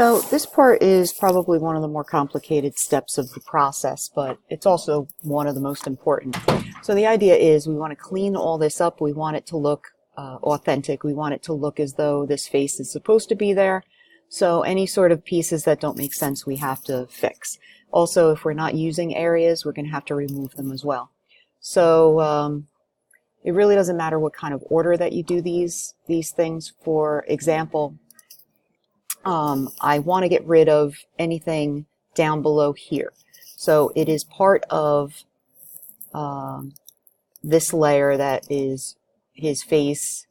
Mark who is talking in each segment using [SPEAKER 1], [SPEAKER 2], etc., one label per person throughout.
[SPEAKER 1] So this part is probably one of the more complicated steps of the process, but it's also one of the most important. So the idea is we want to clean all this up. We want it to look authentic. We want it to look as though this face is supposed to be there. So any sort of pieces that don't make sense we have to fix. Also, if we're not using areas, we're going to have to remove them as well. So it really doesn't matter what kind of order that you do these things. For example, I want to get rid of anything down below here. So it is part of this layer that is his face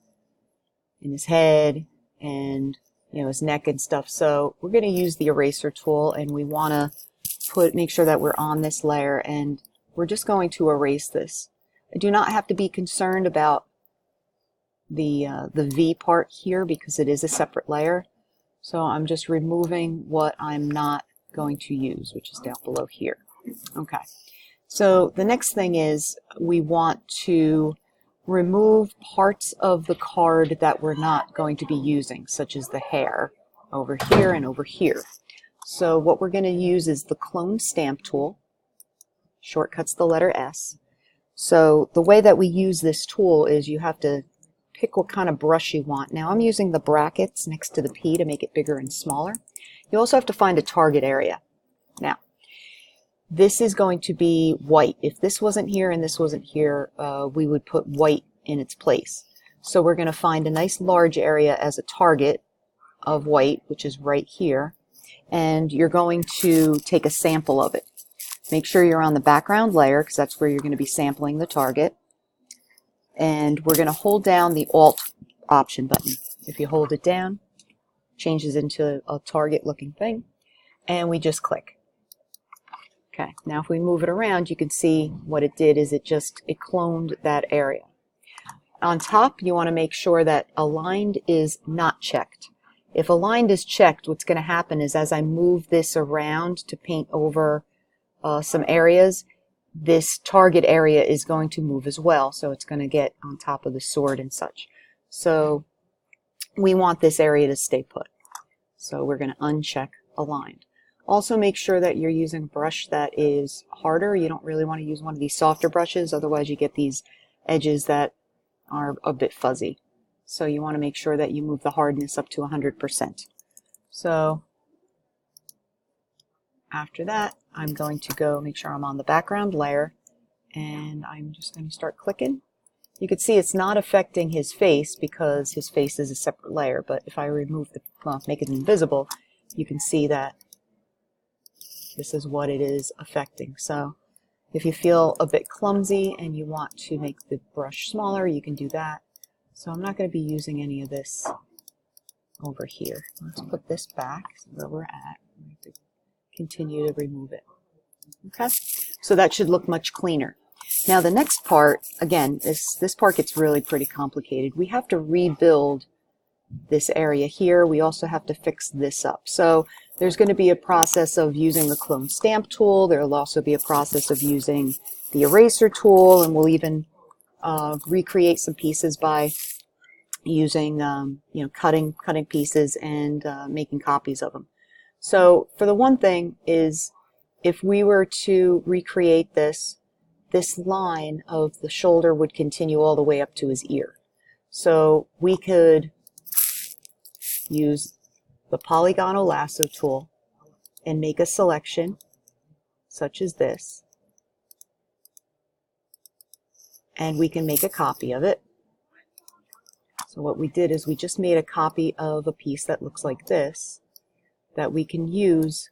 [SPEAKER 1] and his head and his neck and stuff. So we're going to use the eraser tool, and we want to make sure that we're on this layer, and we're just going to erase this. I do not have to be concerned about the V part here because it is a separate layer. So I'm just removing what I'm not going to use, which is down below here. Okay. So the next thing is we want to remove parts of the card that we're not going to be using, such as the hair over here and over here. So what we're going to use is the clone stamp tool. Shortcuts the letter S. So the way that we use this tool is you have to pick what kind of brush you want. Now I'm using the brackets next to the P to make it bigger and smaller. You also have to find a target area. Now this is going to be white. If this wasn't here and this wasn't here, we would put white in its place. So we're going to find a nice large area as a target of white, which is right here, and you're going to take a sample of it. Make sure you're on the background layer because that's where you're going to be sampling the target. And we're going to hold down the Alt option button. If you hold it down, it changes into a target looking thing, and we just click. Okay, now if we move it around, you can see what it did is it cloned that area. On top, you want to make sure that aligned is not checked. If aligned is checked, what's going to happen is as I move this around to paint over some areas, this target area is going to move as well, so it's going to get on top of the sword and such. So we want this area to stay put. So we're going to uncheck aligned. Also make sure that you're using a brush that is harder. You don't really want to use one of these softer brushes, otherwise you get these edges that are a bit fuzzy. So you want to make sure that you move the hardness up to 100%. So after that, I'm going to go make sure I'm on the background layer, and I'm just going to start clicking. You can see it's not affecting his face because his face is a separate layer, but if I remove make it invisible, you can see that this is what it is affecting. So if you feel a bit clumsy and you want to make the brush smaller, you can do that. So I'm not going to be using any of this over here. Let's put this back where we're at. I'm going to continue to remove it. Okay, so that should look much cleaner. Now the next part, again, this part gets really pretty complicated. We have to rebuild this area here. We also have to fix this up. So there's going to be a process of using the clone stamp tool. There will also be a process of using the eraser tool, and we'll even recreate some pieces by using cutting pieces and making copies of them. So for the one thing is, if we were to recreate this line of the shoulder would continue all the way up to his ear. So we could use the polygonal lasso tool and make a selection such as this, and we can make a copy of it. So what we did is we just made a copy of a piece that looks like this that we can use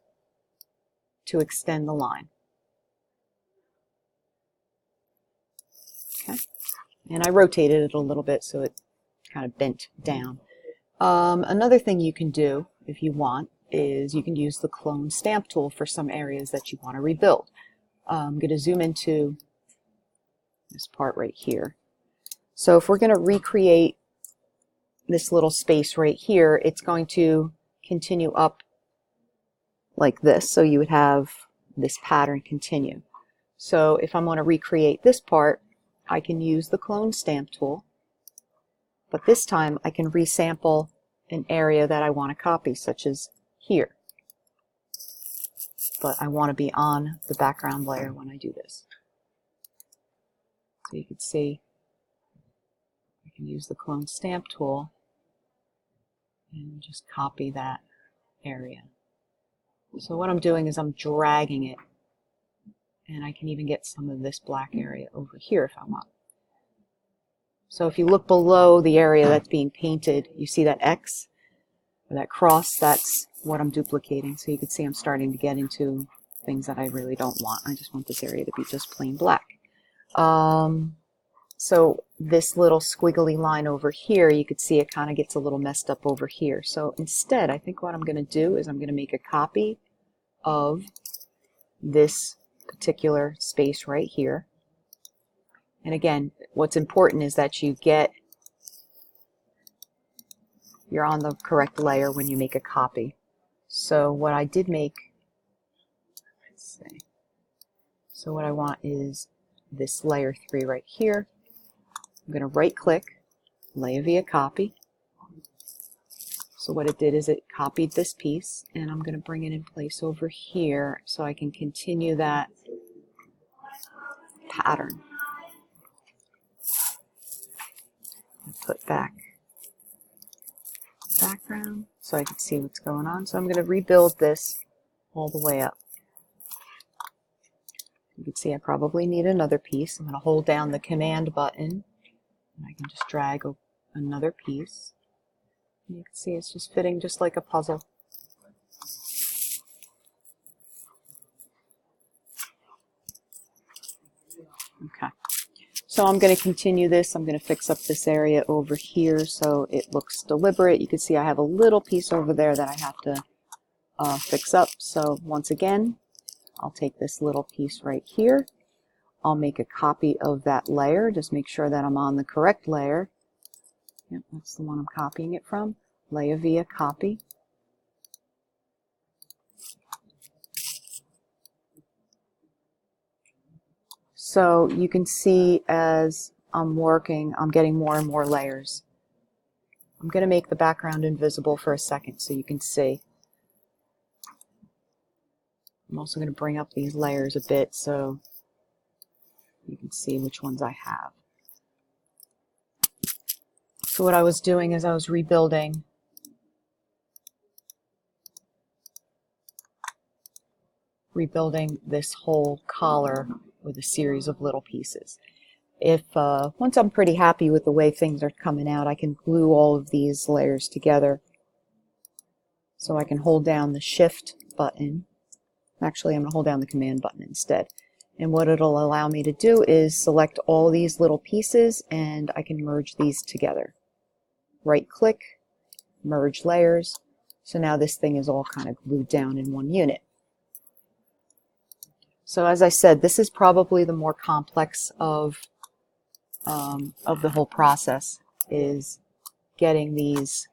[SPEAKER 1] to extend the line. Okay, and I rotated it a little bit so it kind of bent down. Another thing you can do if you want is you can use the clone stamp tool for some areas that you want to rebuild. I'm going to zoom into this part right here. So if we're going to recreate this little space right here, it's going to continue up like this. So you would have this pattern continue. So if I'm going to recreate this part, I can use the clone stamp tool, but this time I can resample an area that I want to copy, such as here. But I want to be on the background layer when I do this. So you can see I can use the clone stamp tool and just copy that area. So what I'm doing is I'm dragging it, and I can even get some of this black area over here if I want. So if you look below the area that's being painted, you see that X or that cross, that's what I'm duplicating. So you can see I'm starting to get into things that I really don't want. I just want this area to be just plain black. So this little squiggly line over here, you could see it kind of gets a little messed up over here. So instead, I think what I'm going to do is I'm going to make a copy of this particular space right here. And again, what's important is that you're on the correct layer when you make a copy. So what I did make, let's see. So what I want is this layer 3 right here. I'm going to right click, layer via copy. So what it did is it copied this piece, and I'm going to bring it in place over here so I can continue that pattern. Put back background so I can see what's going on. So I'm going to rebuild this all the way up. You can see I probably need another piece. I'm going to hold down the command button, and I can just drag another piece. And you can see it's just fitting just like a puzzle. Okay. So I'm going to continue this. I'm going to fix up this area over here so it looks deliberate. You can see I have a little piece over there that I have to fix up. So once again, I'll take this little piece right here. I'll make a copy of that layer. Just make sure that I'm on the correct layer. Yep, that's the one I'm copying it from. Layer via copy. So you can see as I'm working, I'm getting more and more layers. I'm going to make the background invisible for a second so you can see. I'm also going to bring up these layers a bit so you can see which ones I have. So what I was doing is I was rebuilding this whole collar with a series of little pieces. If once I'm pretty happy with the way things are coming out, I can glue all of these layers together. So I can hold down the Shift button. Actually, I'm going to hold down the Command button instead. And what it'll allow me to do is select all these little pieces, and I can merge these together. Right click, merge layers. So now this thing is all kind of glued down in one unit. So as I said, this is probably the more complex of the whole process, is getting these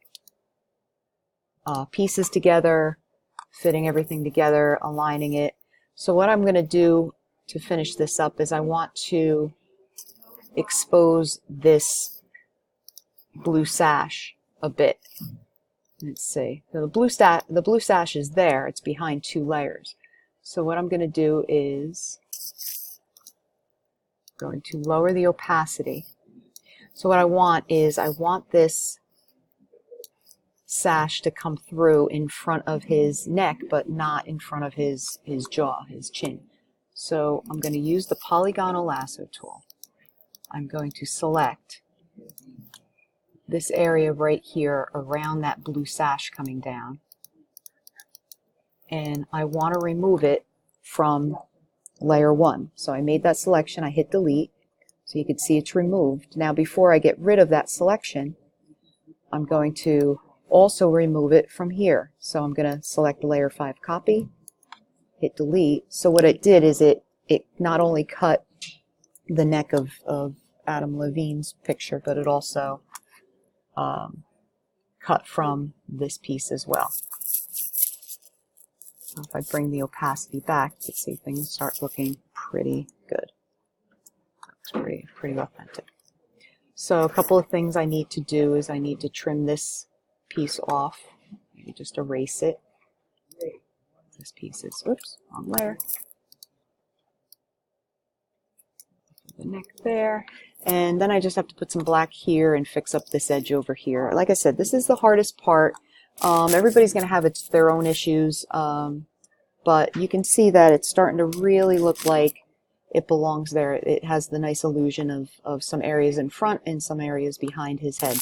[SPEAKER 1] pieces together, fitting everything together, aligning it. So what I'm going to do to finish this up is I want to expose this blue sash a bit. Let's see. So the blue sash is there. It's behind two layers. So what I'm going to do is going to lower the opacity. So what I want is I want this sash to come through in front of his neck, but not in front of his jaw, his chin. So I'm going to use the polygonal lasso tool. I'm going to select this area right here around that blue sash coming down, and I want to remove it from layer 1. So I made that selection, I hit delete, so you can see it's removed. Now before I get rid of that selection, I'm going to also remove it from here. So I'm going to select layer 5 copy, hit delete. So what it did is it not only cut the neck of Adam Levine's picture, but it also cut from this piece as well. So if I bring the opacity back, you can see things start looking pretty good. It's pretty authentic. So a couple of things I need to do is I need to trim this piece off. Maybe just erase it. This piece is, oops, wrong layer. The neck there. And then I just have to put some black here and fix up this edge over here. Like I said, this is the hardest part. Everybody's going to have their own issues, but you can see that it's starting to really look like it belongs there. It has the nice illusion of some areas in front and some areas behind his head.